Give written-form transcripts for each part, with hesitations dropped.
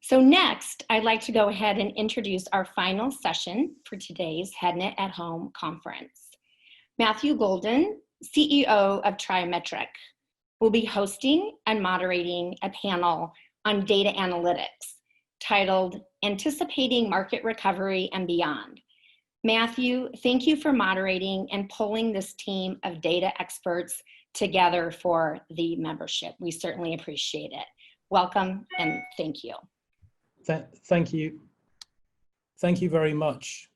So next, I'd like to go ahead and introduce our final session for today's HEDNA at Home conference. Matthew Goulden, CEO of Triometric, will be hosting and moderating a panel on data analytics titled Anticipating Market Recovery and Beyond. Matthew, thank you for moderating and pulling this team of data experts together for the membership. We certainly appreciate it. Welcome and thank you. Thank you. Thank you very much.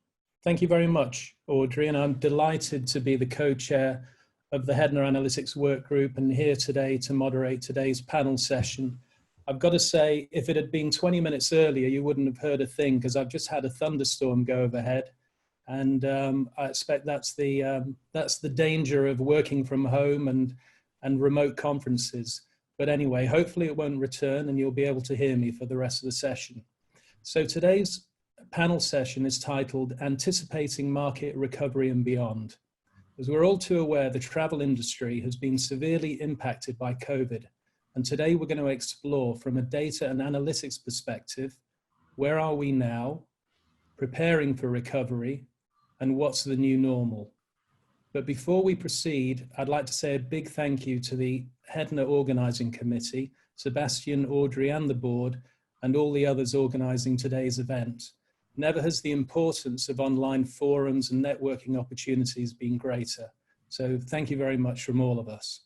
Thank you very much, Audrey, and I'm delighted to be the co-chair of the HEDNA Analytics Work Group and here today to moderate today's panel session. I've got to say, if it had been 20 minutes earlier, you wouldn't have heard a thing because I've just had a thunderstorm go overhead. And I expect that's the danger of working from home and remote conferences. But anyway, hopefully it won't return and you'll be able to hear me for the rest of the session. So today's panel session is titled Anticipating Market Recovery and Beyond. As we're all too aware, the travel industry has been severely impacted by COVID. And today we're going to explore from a data and analytics perspective, where are we now, preparing for recovery, and what's the new normal? But before we proceed, I'd like to say a big thank you to the HEDNA Organising Committee, Sebastian, Audrey, and the board, and all the others organising today's event. Never has the importance of online forums and networking opportunities been greater. So thank you very much from all of us.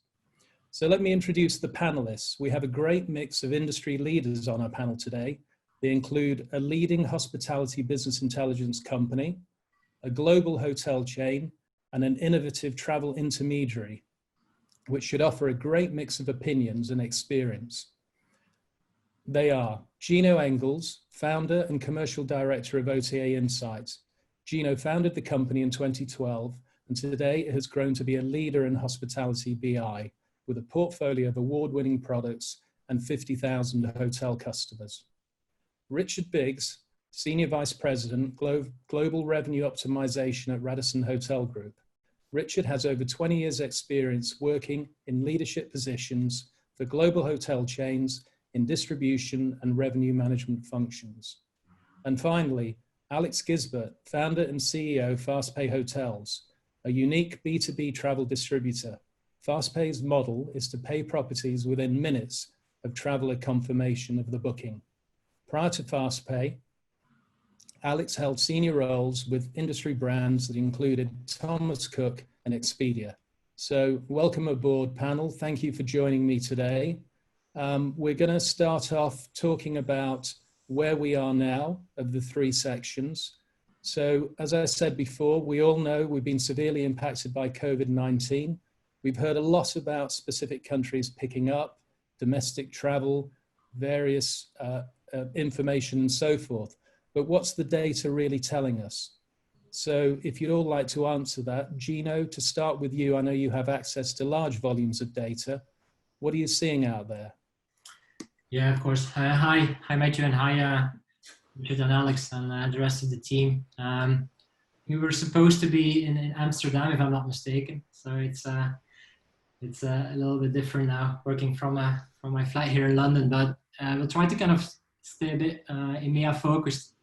So let me introduce the panelists. We have a great mix of industry leaders on our panel today. They include a leading hospitality business intelligence company, a global hotel chain, and an innovative travel intermediary, which should offer a great mix of opinions and experience. They are Gino Engels, founder and commercial director of OTA Insights. Gino founded the company in 2012, and today it has grown to be a leader in hospitality BI, with a portfolio of award-winning products and 50,000 hotel customers. Richard Biggs, Senior Vice President, Global Revenue Optimization at Radisson Hotel Group. Richard has over 20 years experience working in leadership positions for global hotel chains in distribution and revenue management functions. And finally, Alex Gisbert, founder and CEO of Fastpayhotels, a unique B2B travel distributor. Fastpay's model is to pay properties within minutes of traveler confirmation of the booking. Prior to Fastpay, Alex held senior roles with industry brands that included Thomas Cook and Expedia. So welcome aboard, panel. Thank you for joining me today. We're going to start off talking about where we are now of the three sections. So as I said before, we all know we've been severely impacted by COVID-19. We've heard a lot about specific countries picking up, domestic travel, various information and so forth. But what's the data really telling us? So if you'd all like to answer that, Gino, to start with you, I know you have access to large volumes of data. What are you seeing out there? Yeah, of course. Hi, Matthew, and hi, Richard and Alex, and the rest of the team. We were supposed to be in Amsterdam, if I'm not mistaken. So it's a little bit different now, working from my flat here in London. But we'll try to kind of stay a bit EMEA focused.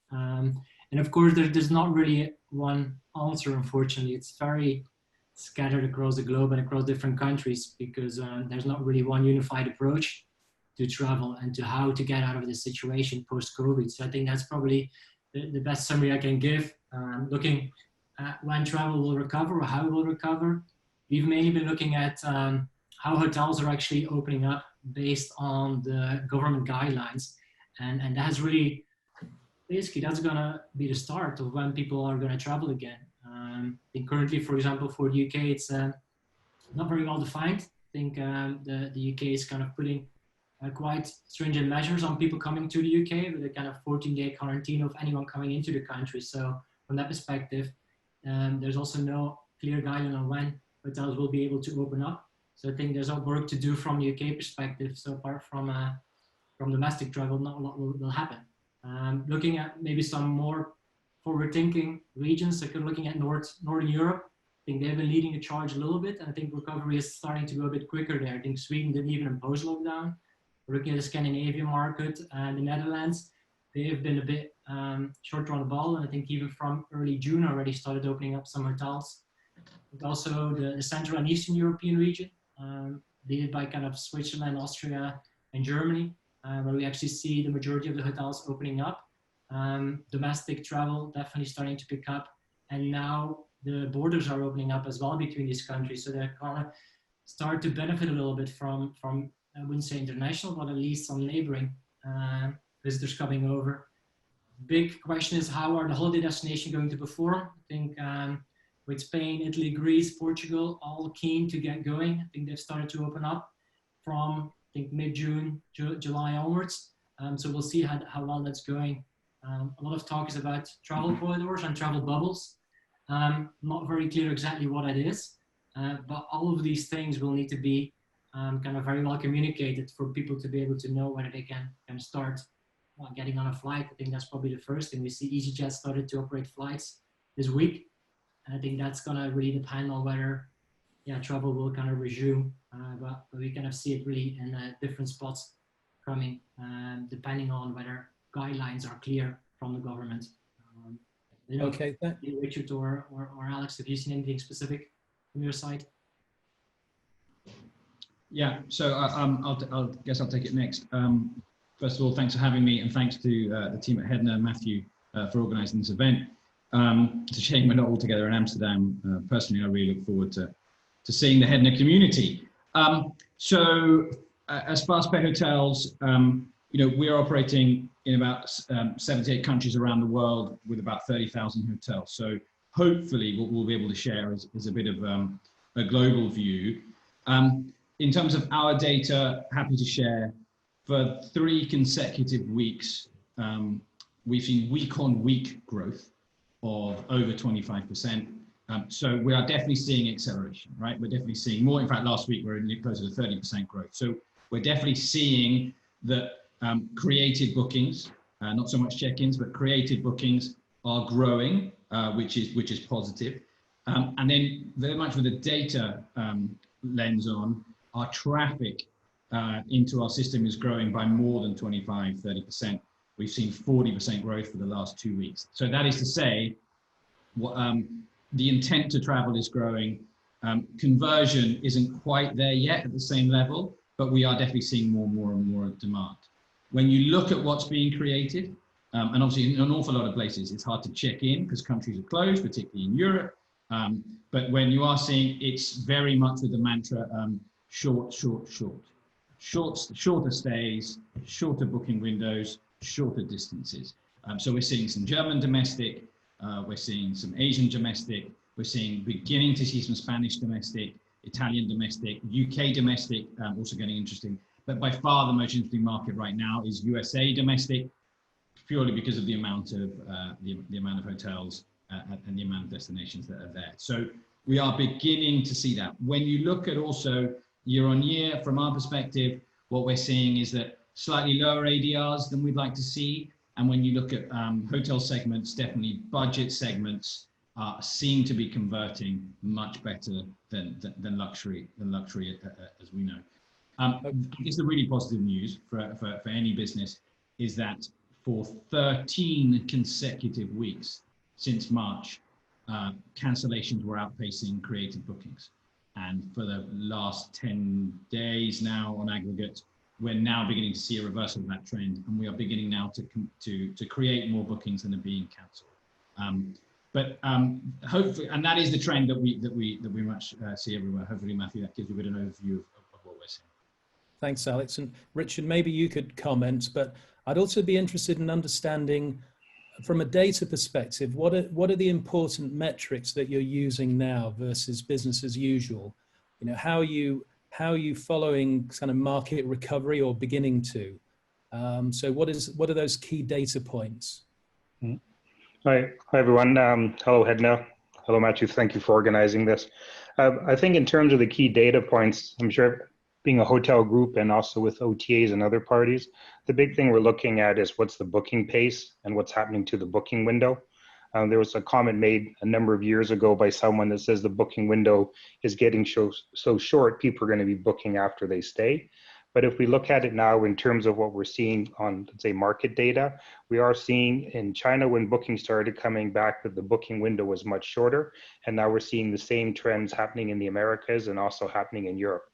And of course, there's not really one answer, unfortunately. It's very scattered across the globe and across different countries because there's not really one unified approach to travel and to how to get out of this situation post-COVID. So I think that's probably the best summary I can give. Looking at when travel will recover or how it will recover, we've mainly been looking at how hotels are actually opening up based on the government guidelines. And that has really, basically, that's going to be the start of when people are going to travel again. I think currently, for example, for the UK, it's not very well defined. I think the UK is kind of putting quite stringent measures on people coming to the UK with a kind of 14-day quarantine of anyone coming into the country. So from that perspective, there's also no clear guideline on when hotels will be able to open up. So I think there's a work to do from the UK perspective. So apart from domestic travel, not a lot will happen. Looking at maybe some more forward-thinking regions, like looking at Northern Europe, I think they've been leading the charge a little bit, and I think recovery is starting to go a bit quicker there. I think Sweden didn't even impose lockdown. We're looking at the Scandinavian market and the Netherlands. they have been a bit shorter on the ball, and I think even from early June already started opening up some hotels. And also the Central and Eastern European region, led by kind of Switzerland, Austria, and Germany, where we actually see the majority of the hotels opening up. Domestic travel definitely starting to pick up, and now the borders are opening up as well between these countries, so they're kind of start to benefit a little bit from I wouldn't say international, but at least some neighboring visitors coming over. Big question is, how are the holiday destinations going to perform? I think with Spain, Italy, Greece, Portugal, all keen to get going. I think they've started to open up from, I think, mid-June, July onwards. So we'll see how well that's going. A lot of talk is about travel corridors and travel bubbles. Not very clear exactly what it is, but all of these things will need to be kind of very well communicated for people to be able to know whether they can start getting on a flight. I think that's probably the first thing. We see EasyJet started to operate flights this week. And I think that's going to really depend on whether travel will kind of resume. But we kind of see it really in different spots coming, depending on whether guidelines are clear from the government. Okay. Richard or Alex, have you seen anything specific from your side? Yeah, so I'll guess I'll take it next. First of all, thanks for having me, and thanks to the team at HEDNA, Matthew, for organising this event. It's a shame we're not all together in Amsterdam. Personally, I really look forward to seeing the HEDNA community. So as Fastpayhotels, we are operating in about 78 countries around the world with about 30,000 hotels. So hopefully what we'll be able to share is a bit of a global view. In terms of our data, happy to share, for 3 consecutive weeks, we've seen week-on-week growth of over 25%. So we are definitely seeing acceleration, right? We're definitely seeing more. In fact, last week we were closer to 30% growth. So we're definitely seeing that created bookings, not so much check-ins, but created bookings are growing, which is positive. And then very much with a data lens on, our traffic into our system is growing by more than 25-30%. We've seen 40% growth for the last 2 weeks. So that is to say, the intent to travel is growing. Conversion isn't quite there yet at the same level, but we are definitely seeing more and more demand. When you look at what's being created, and obviously in an awful lot of places, it's hard to check in because countries are closed, particularly in Europe. But when you are seeing, it's very much with the mantra, shorter stays, shorter booking windows, shorter distances. So we're seeing some German domestic, we're seeing some Asian domestic, we're beginning to see some Spanish domestic, Italian domestic, UK domestic, also getting interesting. But by far the most interesting market right now is USA domestic, purely because of the amount of hotels and the amount of destinations that are there. So we are beginning to see that. When you look at also year on year, from our perspective, what we're seeing is that slightly lower ADRs than we'd like to see. And when you look at hotel segments, definitely budget segments seem to be converting much better than luxury, as we know. I guess the really positive news for any business is that for 13 consecutive weeks since March, cancellations were outpacing created bookings. And for the last 10 days now on aggregate, we're now beginning to see a reversal of that trend, and we are beginning now to create more bookings than are being cancelled. But hopefully, and that is the trend that we much see everywhere. Hopefully, Matthew, that gives you a bit of an overview of what we're seeing. Thanks, Alex. And Richard, maybe you could comment, but I'd also be interested in understanding, from a data perspective, what are the important metrics that you're using now versus business as usual? How are you following kind of market recovery or beginning to? So what are those key data points? Hi everyone. Hello, HEDNA. Hello, Matthew. Thank you for organizing this. I think in terms of the key data points, I'm sure being a hotel group and also with OTAs and other parties, the big thing we're looking at is what's the booking pace and what's happening to the booking window. There was a comment made a number of years ago by someone that says the booking window is getting so short, people are going to be booking after they stay. But if we look at it now in terms of what we're seeing on, let's say, market data, we are seeing in China when bookings started coming back that the booking window was much shorter. And now we're seeing the same trends happening in the Americas and also happening in Europe.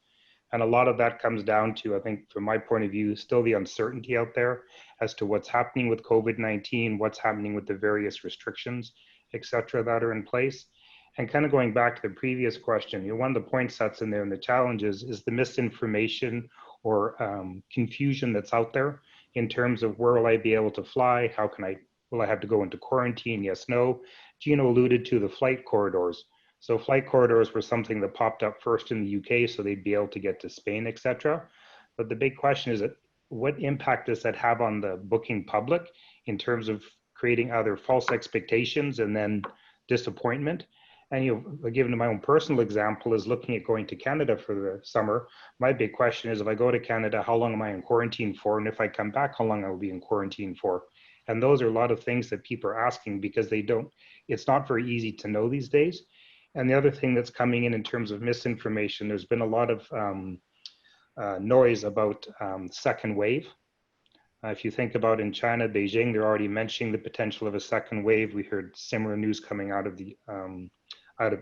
And a lot of that comes down to, I think, from my point of view, still the uncertainty out there as to what's happening with COVID-19, what's happening with the various restrictions, et cetera, that are in place. And kind of going back to the previous question, one of the points that's in there and the challenges is the misinformation or confusion that's out there in terms of where will I be able to fly? Will I have to go into quarantine? Yes, no. Gino alluded to the flight corridors. So flight corridors were something that popped up first in the UK, so they'd be able to get to Spain, et cetera. But the big question is, what impact does that have on the booking public in terms of creating either false expectations and then disappointment? And given my own personal example is looking at going to Canada for the summer, my big question is, if I go to Canada, how long am I in quarantine for? And if I come back, how long I will be in quarantine for? And those are a lot of things that people are asking because it's not very easy to know these days. And the other thing that's coming in terms of misinformation, there's been a lot of noise about second wave. If you think about in China, Beijing, they're already mentioning the potential of a second wave. We heard similar news coming out of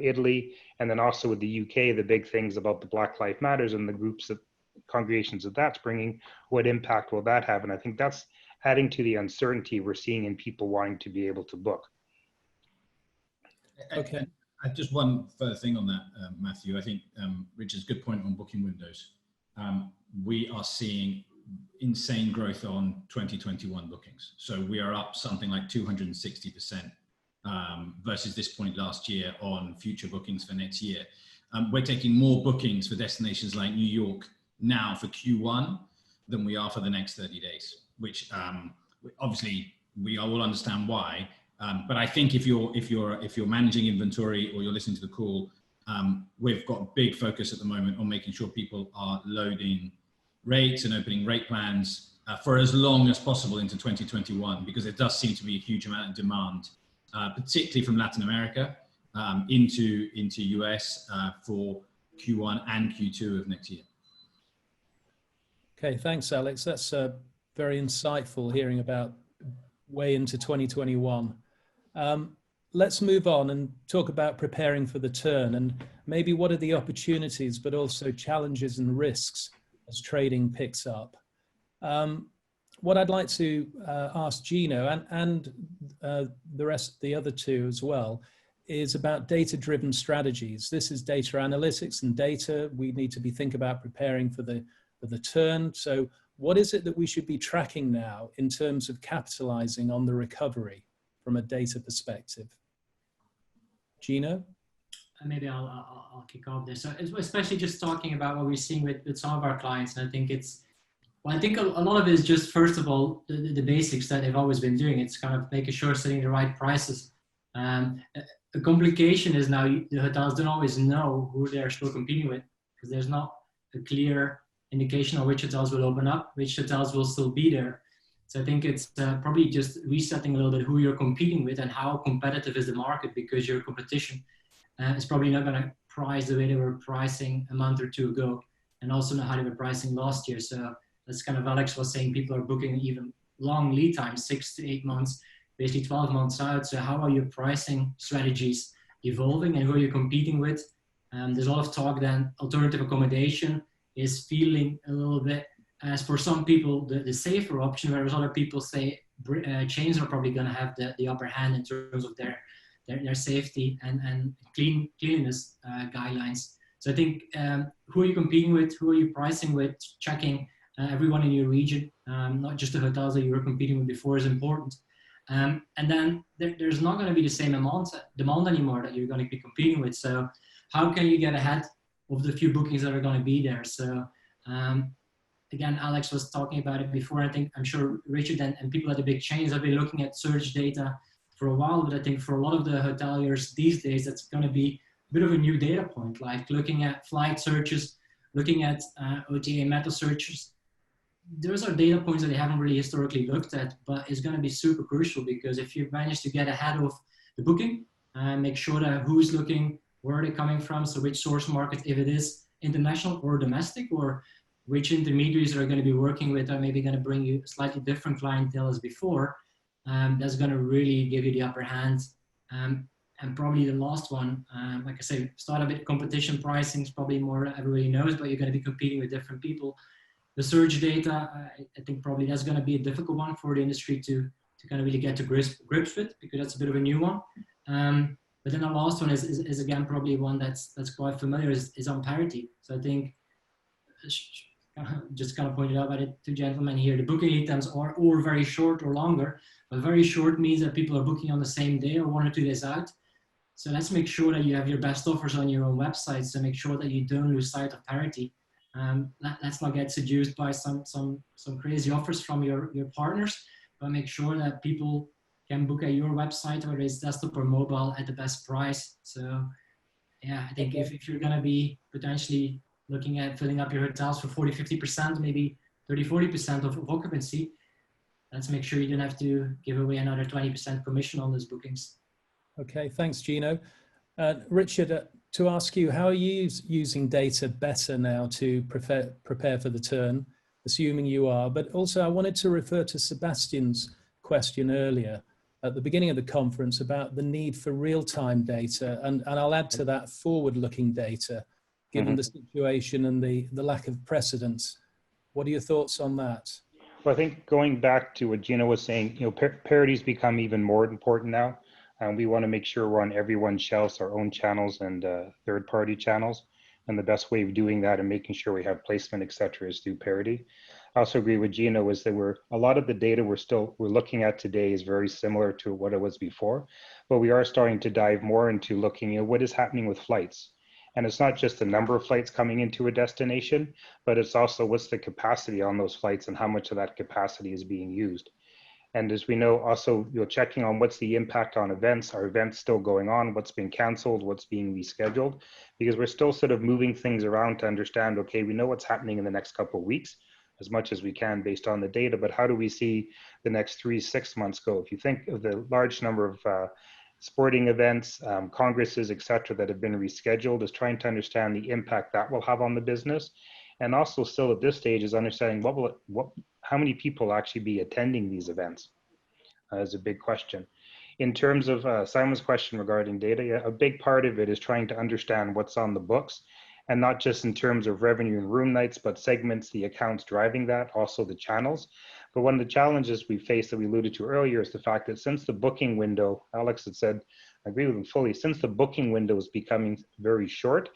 Italy, and then also with the UK, the big things about the Black Lives Matters and the groups congregations that's bringing. What impact will that have? And I think that's adding to the uncertainty we're seeing in people wanting to be able to book. Okay. Just one further thing on that, Matthew. I think Richard's good point on booking windows. We are seeing insane growth on 2021 bookings. So we are up something like 260% versus this point last year on future bookings for next year. We're taking more bookings for destinations like New York now for Q1 than we are for the next 30 days, which obviously we all will understand why. But I think if you're managing inventory or you're listening to the call, we've got a big focus at the moment on making sure people are loading rates and opening rate plans for as long as possible into 2021, because it does seem to be a huge amount of demand, particularly from Latin America into US for Q1 and Q2 of next year. Okay, thanks, Alex. That's very insightful hearing about way into 2021. Let's move on and talk about preparing for the turn and maybe what are the opportunities, but also challenges and risks as trading picks up. What I'd like to ask Gino and the other two as well is about data-driven strategies. This is data analytics and data. We need to be thinking about preparing for the turn. So what is it that we should be tracking now in terms of capitalizing on the recovery from a data perspective? Gino? Maybe I'll kick off this. So especially just talking about what we're seeing with some of our clients. And I think I think a lot of it is just, first of all, the basics that they've always been doing. It's kind of making sure setting the right prices. The complication is now the hotels don't always know who they're still competing with because there's not a clear indication of which hotels will open up, which hotels will still be there. So I think it's probably just resetting a little bit who you're competing with and how competitive is the market, because your competition is probably not going to price the way they were pricing a month or two ago, and also not how they were pricing last year. So that's kind of Alex was saying, people are booking even long lead times, 6 to 8 months, basically 12 months out. So how are your pricing strategies evolving and who are you competing with? There's a lot of talk then alternative accommodation is feeling a little bit, as for some people, the safer option, whereas other people say chains are probably going to have the upper hand in terms of their safety and cleanliness guidelines. So I think who are you competing with, who are you pricing with, checking everyone in your region, not just the hotels that you were competing with before, is important. And then there's not going to be the same demand anymore that you're going to be competing with. So how can you get ahead of the few bookings that are going to be there? So again, Alex was talking about it before. I'm sure Richard and people at the big chains have been looking at search data for a while, but I think for a lot of the hoteliers these days, that's going to be a bit of a new data point, like looking at flight searches, looking at OTA meta searches. Those are data points that they haven't really historically looked at, but it's going to be super crucial, because if you manage to get ahead of the booking, make sure that who's looking, where are they coming from, so which source market, if it is international or domestic, or which intermediaries are going to be working with are maybe going to bring you slightly different clientele as before. That's going to really give you the upper hand. And probably the last one, like I say, start a bit competition pricing is probably more everybody knows, but you're going to be competing with different people. The search data, I think probably that's going to be a difficult one for the industry to kind of really get to grips with, because that's a bit of a new one. But then the last one is again probably one that's quite familiar, is on Parity. So I think, just kind of pointed out by the two gentlemen here, the booking lead times are or very short or longer, but very short means that people are booking on the same day or 1 or 2 days out. So let's make sure that you have your best offers on your own website. So make sure that you don't lose sight of Parity. Let's not get seduced by some crazy offers from your partners, but make sure that people can book at your website, whether it's desktop or mobile, at the best price. So yeah, I think if you're going to be potentially looking at filling up your hotels for 40-50%, maybe 30-40% of occupancy, let's make sure you don't have to give away another 20% commission on those bookings. Okay, thanks, Gino. Richard, to ask you, how are you using data better now to prepare for the turn, assuming you are? But also I wanted to refer to Sebastian's question earlier at the beginning of the conference about the need for real-time data, and I'll add to that forward-looking data, given the situation and the lack of precedence. What are your thoughts on that? Well, I think going back to what Gino was saying, parity's become even more important now. And we want to make sure we're on everyone's shelves, our own channels and third-party channels. And the best way of doing that and making sure we have placement, et cetera, is through Parity. I also agree with Gino is that a lot of the data we're looking at today is very similar to what it was before, but we are starting to dive more into looking at what is happening with flights. And it's not just the number of flights coming into a destination, but it's also what's the capacity on those flights and how much of that capacity is being used. And as we know, also, checking on what's the impact on events. Are events still going on? What's been canceled? What's being rescheduled? Because we're still sort of moving things around to understand, okay, we know what's happening in the next couple of weeks as much as we can based on the data, but how do we see the next 3-6 months go? If you think of the large number of sporting events, congresses, et cetera, that have been rescheduled, is trying to understand the impact that will have on the business. And also still at this stage is understanding how many people will actually be attending these events is a big question. In terms of Simon's question regarding data, yeah, a big part of it is trying to understand what's on the books, and not just in terms of revenue and room nights, but segments, the accounts driving that, also the channels. But one of the challenges we face that we alluded to earlier is the fact that since the booking window, Alex had said, I agree with him fully, since the booking window is becoming very short,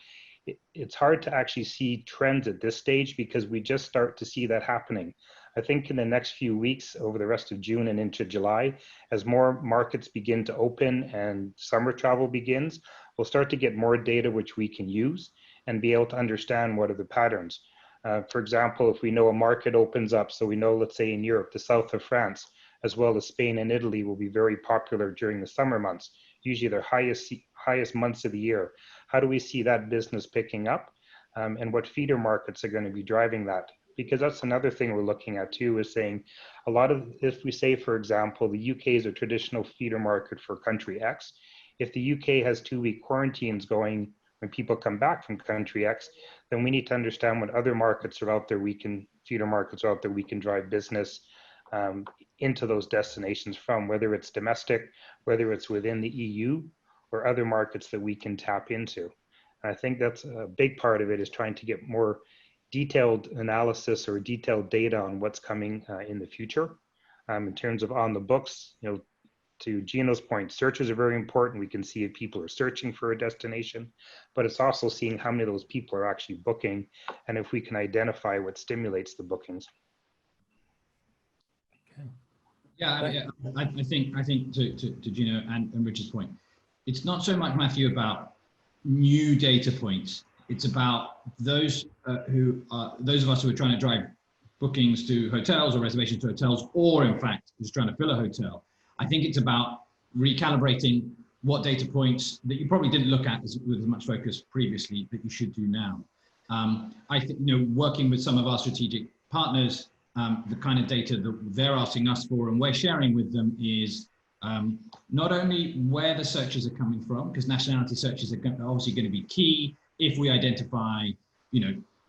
it's hard to actually see trends at this stage because we just start to see that happening. I think in the next few weeks, over the rest of June and into July, as more markets begin to open and summer travel begins, we'll start to get more data which we can use and be able to understand what are the patterns. For example, if we know a market opens up, so we know, let's say in Europe, the south of France, as well as Spain and Italy will be very popular during the summer months, usually their highest months of the year. How do we see that business picking up? And what feeder markets are going to be driving that? Because that's another thing we're looking at too, is saying a lot of, if we say, for example, the UK is a traditional feeder market for country X. If the UK has 2-week quarantines going when people come back from country X, then we need to understand what other markets are out there feeder markets are out there we can drive business into those destinations from, whether it's domestic, whether it's within the EU or other markets that we can tap into. And I think that's a big part of it, is trying to get more detailed analysis or detailed data on what's coming in the future. In terms of on the books, to Gino's point, searches are very important. We can see if people are searching for a destination, but it's also seeing how many of those people are actually booking, and if we can identify what stimulates the bookings. Okay. Yeah, I think to Gino and Richard's point, it's not so much, Matthew, about new data points. It's about those those of us who are trying to drive bookings to hotels or reservations to hotels, or in fact just trying to fill a hotel. I think it's about recalibrating what data points that you probably didn't look at with as much focus previously that you should do now. I think, working with some of our strategic partners, the kind of data that they're asking us for and we're sharing with them is not only where the searches are coming from, because nationality searches are obviously going to be key. If we identify,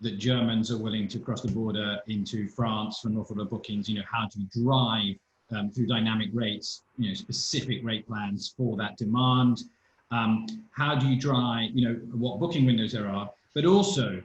that Germans are willing to cross the border into France for North Order bookings, how to drive through dynamic rates, specific rate plans for that demand. How do you drive, what booking windows there are, but also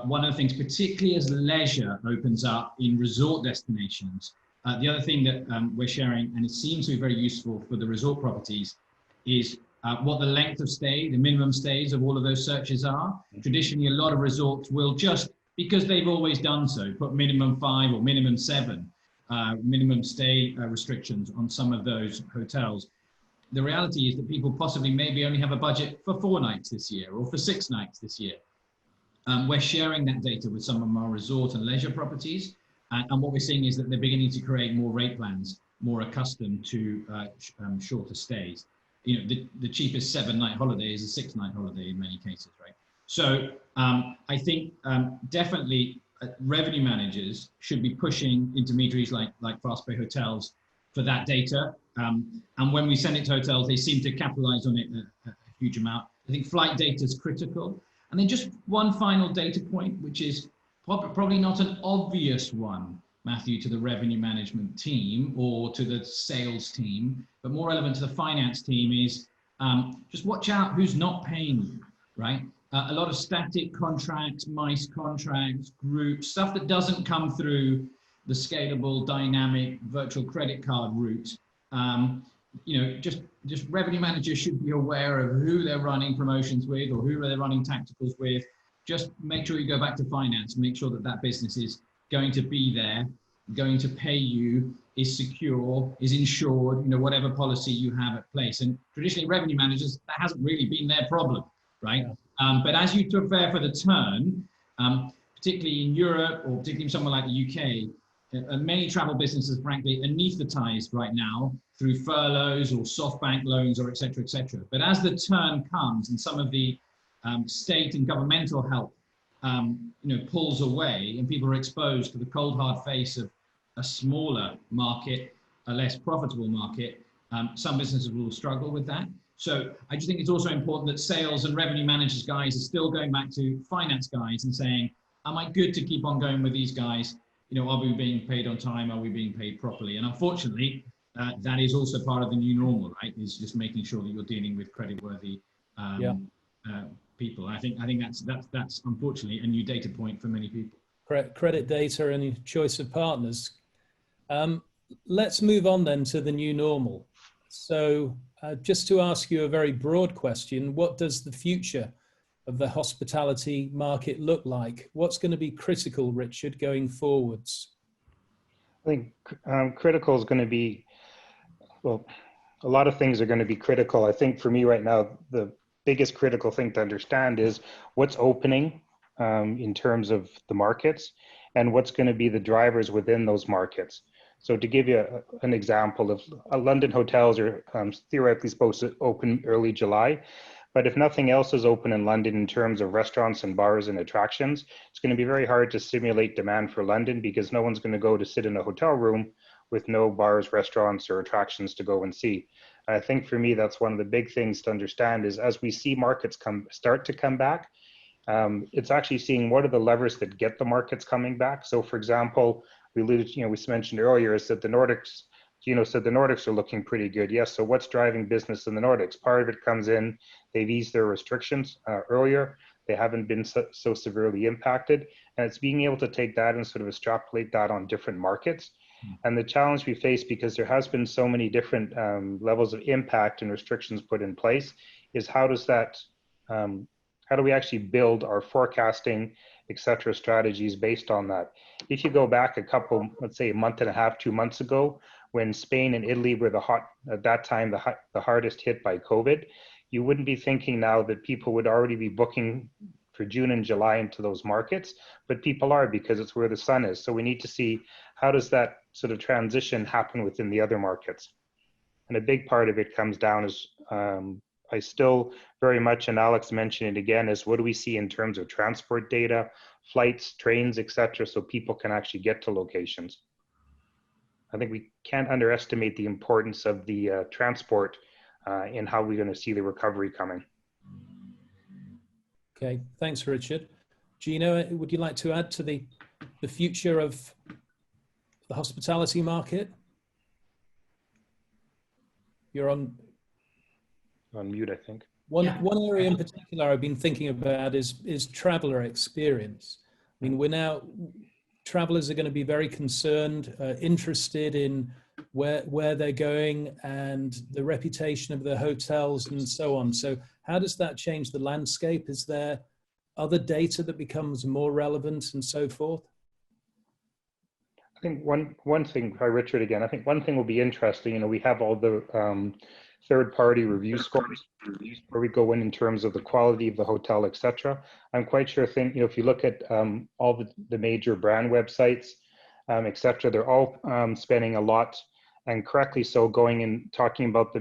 one of the things, particularly as leisure opens up in resort destinations, the other thing that we're sharing, and it seems to be very useful for the resort properties, is what the length of stay, the minimum stays of all of those searches are. Traditionally, a lot of resorts will just, because they've always done so, put minimum 5 or minimum 7 minimum stay restrictions on some of those hotels. The reality is that people possibly maybe only have a budget for 4 nights this year or for 6 nights this year. We're sharing that data with some of our resort and leisure properties. And what we're seeing is that they're beginning to create more rate plans, more accustomed to shorter stays. The cheapest 7-night holiday is a 6-night holiday in many cases, right? So I think definitely revenue managers should be pushing intermediaries like Fastpayhotels for that data. And when we send it to hotels, they seem to capitalize on it a huge amount. I think flight data is critical. And then just one final data point, which is probably not an obvious one, Matthew, to the revenue management team or to the sales team, but more relevant to the finance team is just watch out who's not paying you, right? A lot of static contracts, MICE contracts, groups, stuff that doesn't come through the scalable, dynamic, virtual credit card route. Just revenue managers should be aware of who they're running promotions with or who they're running tacticals with. Just make sure you go back to finance, make sure that that business is going to be there, going to pay you, is secure, is insured, whatever policy you have at place. And traditionally revenue managers, that hasn't really been their problem, right? Yeah. But as you prepare for the turn, particularly in Europe or particularly in somewhere like the UK, many travel businesses, frankly, anesthetized right now through furloughs or soft bank loans or et cetera, et cetera. But as the turn comes and some of the state and governmental help, pulls away and people are exposed to the cold hard face of a smaller market, a less profitable market, some businesses will struggle with that. So I just think it's also important that sales and revenue managers guys are still going back to finance guys and saying, am I good to keep on going with these guys? Are we being paid on time? Are we being paid properly? And unfortunately, that is also part of the new normal, right? Is just making sure that you're dealing with creditworthy people. I think that's unfortunately a new data point for many people. Credit data and choice of partners. Let's move on then to the new normal. So just to ask you a very broad question, what does the future of the hospitality market look like? What's going to be critical, Richard, going forwards? I think critical is going to be, well, a lot of things are going to be critical. I think for me right now, the biggest critical thing to understand is what's opening in terms of the markets and what's going to be the drivers within those markets. So to give you an example, of London hotels are theoretically supposed to open early July, but if nothing else is open in London in terms of restaurants and bars and attractions, it's going to be very hard to stimulate demand for London because no one's going to go to sit in a hotel room with no bars, restaurants, or attractions to go and see. I think for me, that's one of the big things to understand is as we see markets start to come back, it's actually seeing what are the levers that get the markets coming back. So for example, we mentioned earlier is that the Nordics, Gino said the Nordics are looking pretty good. Yes, so what's driving business in the Nordics? Part of it comes in, they've eased their restrictions earlier. They haven't been so severely impacted. And it's being able to take that and sort of extrapolate that on different markets. And the challenge we face, because there has been so many different levels of impact and restrictions put in place, is how does that, how do we actually build our forecasting, et cetera, strategies based on that? If you go back a couple, let's say a month and a half, 2 months ago, when Spain and Italy were at that time, the hardest hit by COVID, you wouldn't be thinking now that people would already be booking for June and July into those markets, but people are because it's where the sun is. So we need to see how does that sort of transition happen within the other markets. And a big part of it comes down is, I still very much, and Alex mentioned it again, is what do we see in terms of transport data, flights, trains, et cetera, so people can actually get to locations. I think we can't underestimate the importance of the transport in how we're going to see the recovery coming. Okay, thanks, Richard. Gino, would you like to add to the future of the hospitality market? You're on mute, I think. One area in particular I've been thinking about is traveler experience. I mean, travelers are going to be very concerned, interested in where they're going and the reputation of the hotels and so on. So how does that change the landscape? Is there other data that becomes more relevant and so forth? I think one thing, hi Richard again, I think one thing will be interesting, you know, we have all the third-party review scores where we go in terms of the quality of the hotel, etc. I'm quite sure, you know, if you look at all the major brand websites, etc., they're all spending a lot, and correctly so, going and talking about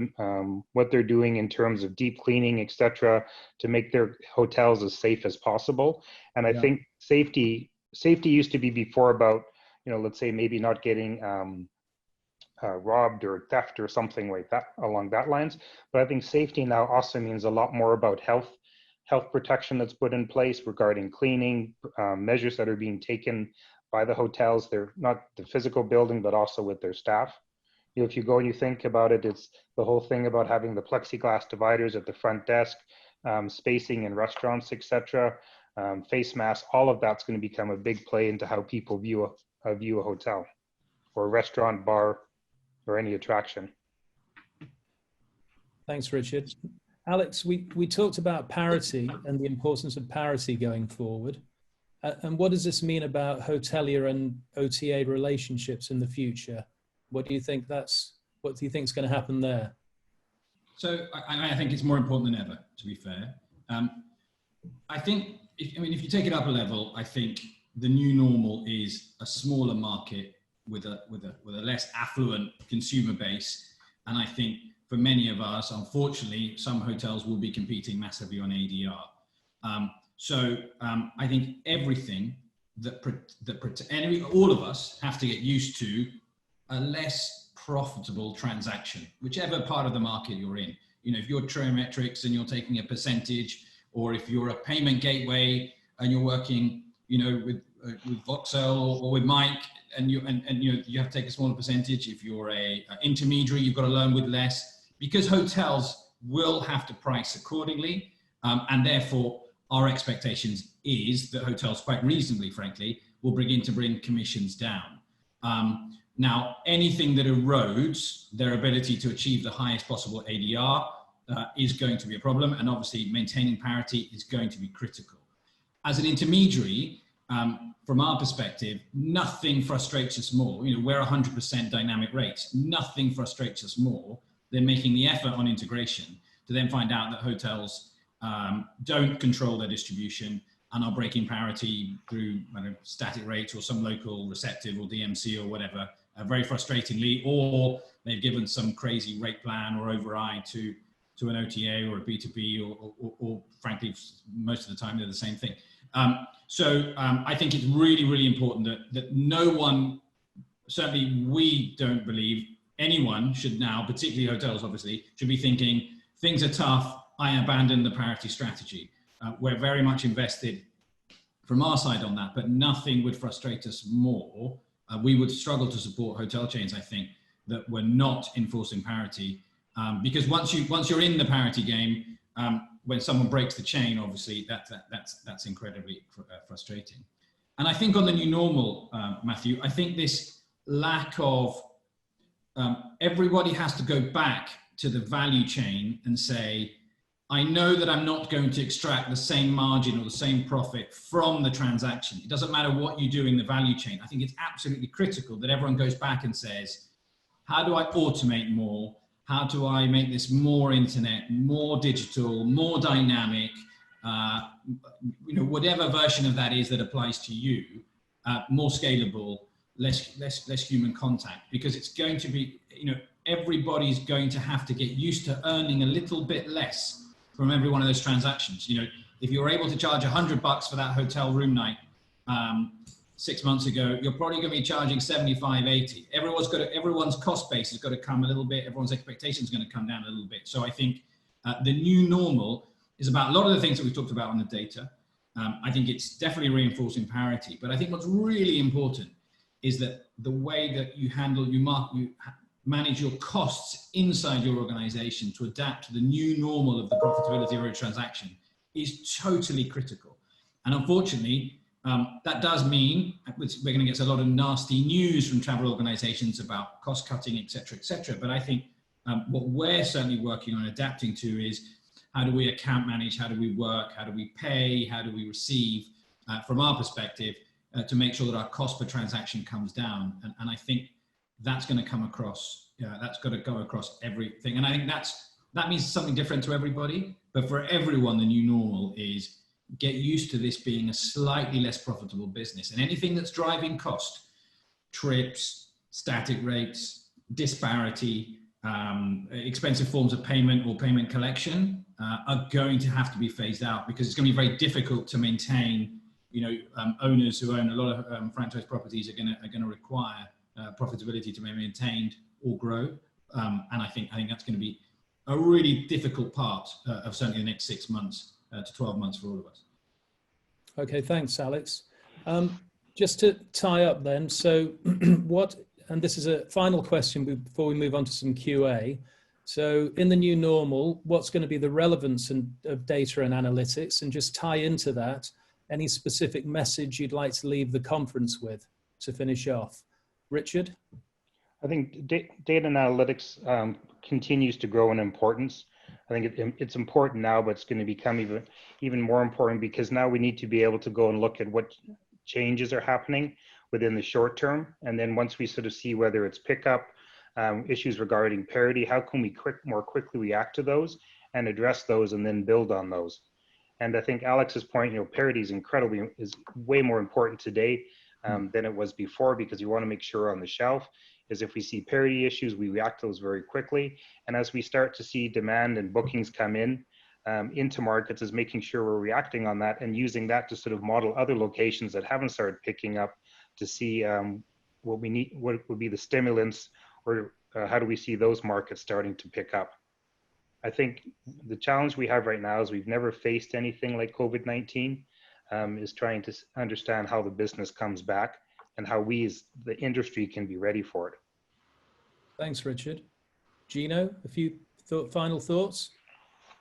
what they're doing in terms of deep cleaning, etc., to make their hotels as safe as possible. And I think safety used to be before about, you know, let's say maybe not getting robbed or theft or something like that along that lines. But I think safety now also means a lot more about health protection that's put in place regarding cleaning, measures that are being taken by the hotels. They're not the physical building, but also with their staff. You know, if you go and you think about it, it's the whole thing about having the plexiglass dividers at the front desk, spacing in restaurants, etc., face masks. All of that's going to become a big play into how people view a hotel or a restaurant, bar, or any attraction. Thanks, Richard. Alex, we talked about parity and the importance of parity going forward. And what does this mean about hotelier and OTA relationships in the future? What do you think is going to happen there? So I think it's more important than ever, to be fair. I think, if you take it up a level, I think the new normal is a smaller market with a less affluent consumer base. And I think for many of us, unfortunately, some hotels will be competing massively on ADR. I think everything all of us have to get used to a less profitable transaction, whichever part of the market you're in. You know, if you're Triometrics and you're taking a percentage, or if you're a payment gateway and you're working, you know, with Voxel or with Mike, and you have to take a smaller percentage. If you're a intermediary, you've got to learn with less, because hotels will have to price accordingly, and therefore our expectations is that hotels, quite reasonably, frankly, will begin to bring commissions down. Now, anything that erodes their ability to achieve the highest possible ADR is going to be a problem, and obviously maintaining parity is going to be critical. As an intermediary, from our perspective, nothing frustrates us more. You know, we're 100% dynamic rates. Nothing frustrates us more than making the effort on integration to then find out that hotels don't control their distribution and are breaking parity through static rates or some local receptive or DMC or whatever, very frustratingly, or they've given some crazy rate plan or override to an OTA or a B2B, or frankly, most of the time they're the same thing. I think it's really, really important that no one, certainly we don't believe anyone should now, particularly hotels obviously, should be thinking things are tough, I abandon the parity strategy. We're very much invested from our side on that, but nothing would frustrate us more. We would struggle to support hotel chains, I think, that we're not enforcing parity, because once you're in the parity game, when someone breaks the chain, obviously that's incredibly frustrating. And I think on the new normal, Matthew, I think this lack of everybody has to go back to the value chain and say, I know that I'm not going to extract the same margin or the same profit from the transaction. It doesn't matter what you do in the value chain. I think it's absolutely critical that everyone goes back and says, how do I automate more? How do I make this more internet, more digital, more dynamic? You know, whatever version of that is that applies to you, more scalable, less human contact, because it's going to be, you know, everybody's going to have to get used to earning a little bit less from every one of those transactions. You know, if you're able to charge $100 for that hotel room night 6 months ago, you're probably going to be charging 75, 80. Everyone's cost base has got to come a little bit. Everyone's expectations are going to come down a little bit. So I think the new normal is about a lot of the things that we talked about on the data. I think it's definitely reinforcing parity. But I think what's really important is that the way that you handle, manage your costs inside your organization to adapt to the new normal of the profitability of a transaction is totally critical. And unfortunately, that does mean we're going to get a lot of nasty news from travel organizations about cost cutting, et cetera, but I think what we're certainly working on adapting to is how do we account manage, how do we work, how do we pay, how do we receive from our perspective to make sure that our cost per transaction comes down. And I think that's going to come across, that's got to go across everything. And I think that means something different to everybody, but for everyone, the new normal is get used to this being a slightly less profitable business. And anything that's driving cost, trips, static rates, disparity, expensive forms of payment or payment collection are going to have to be phased out, because it's going to be very difficult to maintain. Owners who own a lot of franchise properties are going to require profitability to be maintained or grow, and I think that's going to be a really difficult part of certainly the next 6 months to 12 months for all of us. Okay, thanks, Alex. Just to tie up then, so and this is a final question before we move on to some QA. So in the new normal, what's going to be the relevance of data and analytics? And just tie into that, any specific message you'd like to leave the conference with to finish off? Richard? I think data and analytics continues to grow in importance. I think it's important now, but it's going to become even more important, because now we need to be able to go and look at what changes are happening within the short term. And then once we sort of see whether it's pickup, issues regarding parity, how can we more quickly react to those and address those and then build on those? And I think Alex's point, parity is way more important today than it was before, because you want to make sure on the shelf is if we see parity issues, we react to those very quickly. And as we start to see demand and bookings come in into markets, is making sure we're reacting on that and using that to sort of model other locations that haven't started picking up to see what we need, what would be the stimulants, or how do we see those markets starting to pick up. I think the challenge we have right now is we've never faced anything like COVID-19, is trying to understand how the business comes back and how we as the industry can be ready for it. Thanks, Richard. Gino, a few final thoughts?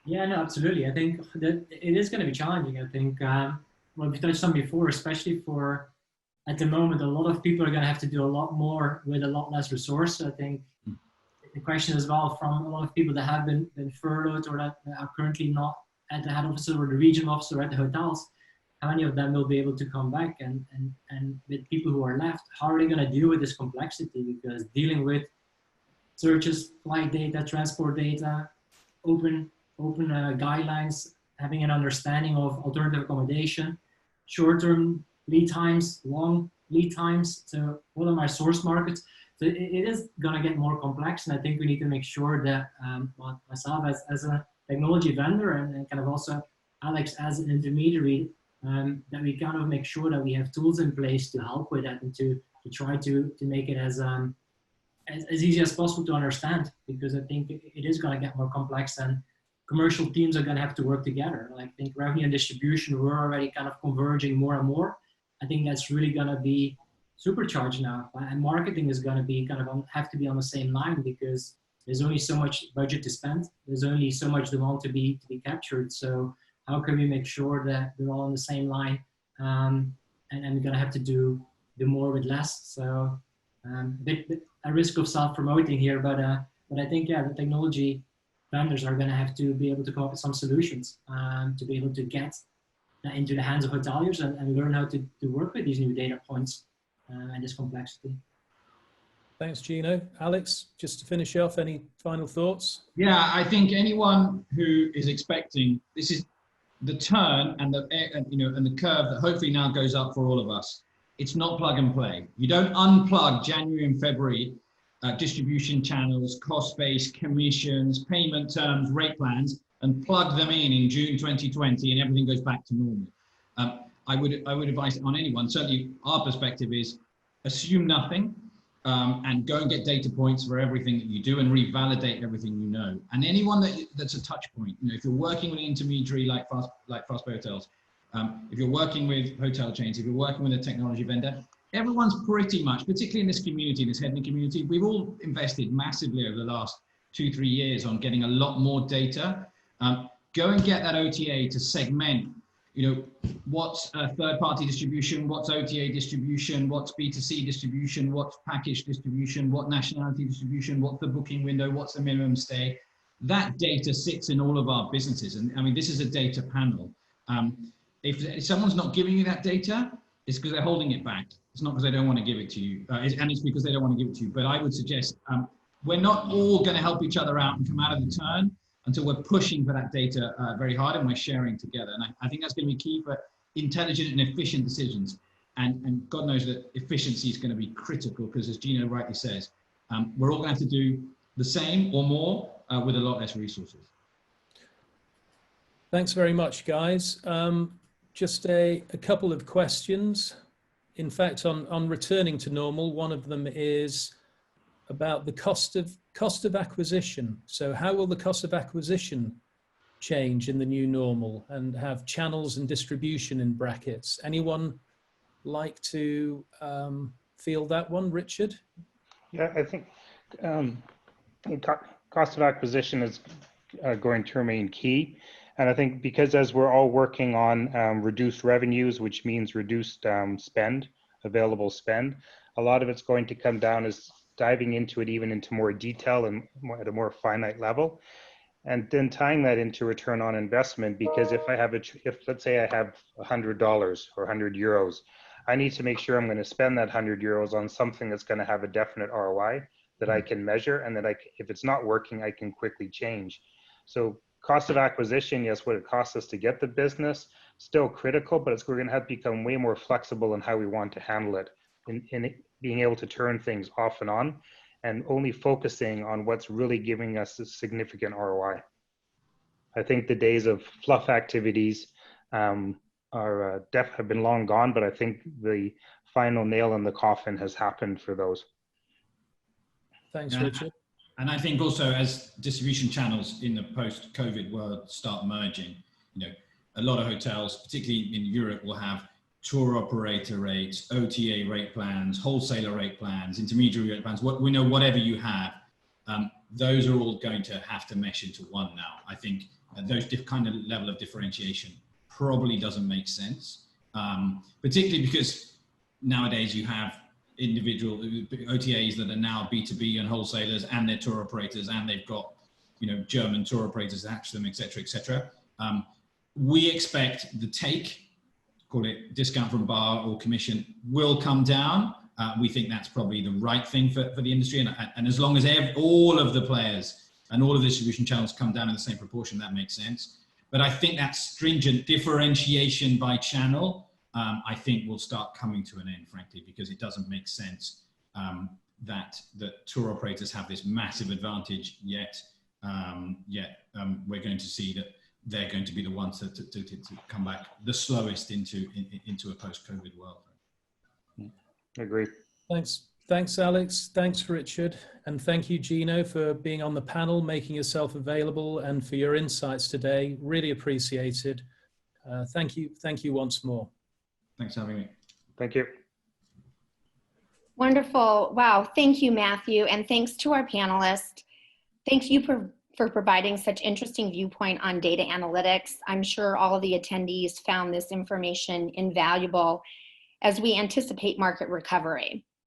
Yeah, no, absolutely. I think that it is going to be challenging. I think what we touched on before, especially for at the moment, a lot of people are going to have to do a lot more with a lot less resource. I think the question as well from a lot of people that have been furloughed or that are currently not at the head office or the regional office or at the hotels, how many of them will be able to come back? And with people who are left, how are they going to deal with this complexity? Because dealing with searches, flight data, transport data, open guidelines, having an understanding of alternative accommodation, short-term lead times, long lead times, so what are my source markets? So it is going to get more complex, and I think we need to make sure that myself as a technology vendor and kind of also Alex as an intermediary, that we kind of make sure that we have tools in place to help with that and to try to make it as easy as possible to understand, because I think it is going to get more complex and commercial teams are going to have to work together. I think revenue and distribution, we're already kind of converging more and more. I think that's really going to be supercharged now, and marketing is going to be kind of have to be on the same line, because there's only so much budget to spend. There's only so much demand to be captured. So how can we make sure that we're all on the same line, and we're going to have to do more with less. So a risk of self-promoting here, but I think, yeah, the technology vendors are going to have to be able to come up with some solutions to be able to get into the hands of hoteliers and learn how to work with these new data points and this complexity. Thanks, Gino. Alex, just to finish off, any final thoughts? Yeah, I think anyone who is expecting, this is the turn and the curve that hopefully now goes up for all of us. It's not plug and play. You don't unplug January and February distribution channels, cost base, commissions, payment terms, rate plans, and plug them in June 2020, and everything goes back to normal. I would advise on anyone, certainly our perspective is assume nothing, and go and get data points for everything that you do and revalidate everything you know. And anyone that's a touch point, if you're working with an intermediary like Fastpayhotels, If you're working with hotel chains, if you're working with a technology vendor, everyone's pretty much, particularly in this community, this HEDNA community, we've all invested massively over the last 2-3 years on getting a lot more data. Go and get that OTA to segment, what's third-party distribution, what's OTA distribution, what's B2C distribution, what's package distribution, what nationality distribution, what's the booking window, what's the minimum stay. That data sits in all of our businesses. And I mean, this is a data panel. If someone's not giving you that data, it's because they're holding it back. It's not because they don't want to give it to you. And it's because they don't want to give it to you. But I would suggest we're not all going to help each other out and come out of the turn until we're pushing for that data very hard and we're sharing together. And I think that's going to be key for intelligent and efficient decisions. And God knows that efficiency is going to be critical because, as Gino rightly says, we're all going to have to do the same or more with a lot less resources. Thanks very much, guys. Just a couple of questions. In fact, on returning to normal, one of them is about the cost of acquisition. So how will the cost of acquisition change in the new normal, and have channels and distribution in brackets? Anyone like to field that one, Richard? Yeah, I think cost of acquisition is going to remain key. And I think because as we're all working on reduced revenues, which means reduced spend, available spend, a lot of it's going to come down as diving into it even into more detail and at a more finite level. And then tying that into return on investment, because if let's say I have $100 or 100 euros, I need to make sure I'm going to spend that 100 euros on something that's going to have a definite ROI that I can measure, and that if it's not working, I can quickly change. So cost of acquisition, yes, what it costs us to get the business, still critical, but we're going to have to become way more flexible in how we want to handle it, in being able to turn things off and on, and only focusing on what's really giving us a significant ROI. I think the days of fluff activities have been long gone, but I think the final nail in the coffin has happened for those. Thanks, Richard. And I think also as distribution channels in the post-COVID world start merging, a lot of hotels, particularly in Europe, will have tour operator rates, OTA rate plans, wholesaler rate plans, intermediary rate plans, whatever you have, those are all going to have to mesh into one now. I think those kind of level of differentiation probably doesn't make sense, particularly because nowadays you have individual OTAs that are now B2B and wholesalers, and their tour operators, and they've got German tour operators attached to them, etc., etc. We expect the take, call it discount from bar or commission, will come down. We think that's probably the right thing for the industry, and as long as all of the players and all of the distribution channels come down in the same proportion, that makes sense. But I think that stringent differentiation by channel, I think will start coming to an end, frankly, because it doesn't make sense that tour operators have this massive advantage, yet we're going to see that they're going to be the ones to come back the slowest into a post-COVID world. Agree. Thanks, Alex. Thanks, Richard. And thank you, Gino, for being on the panel, making yourself available, and for your insights today. Really appreciated. Thank you once more. Thanks for having me. Thank you. Wonderful. Wow. Thank you, Matthew. And thanks to our panelists. Thanks you for providing such interesting viewpoint on data analytics. I'm sure all of the attendees found this information invaluable as we anticipate market recovery.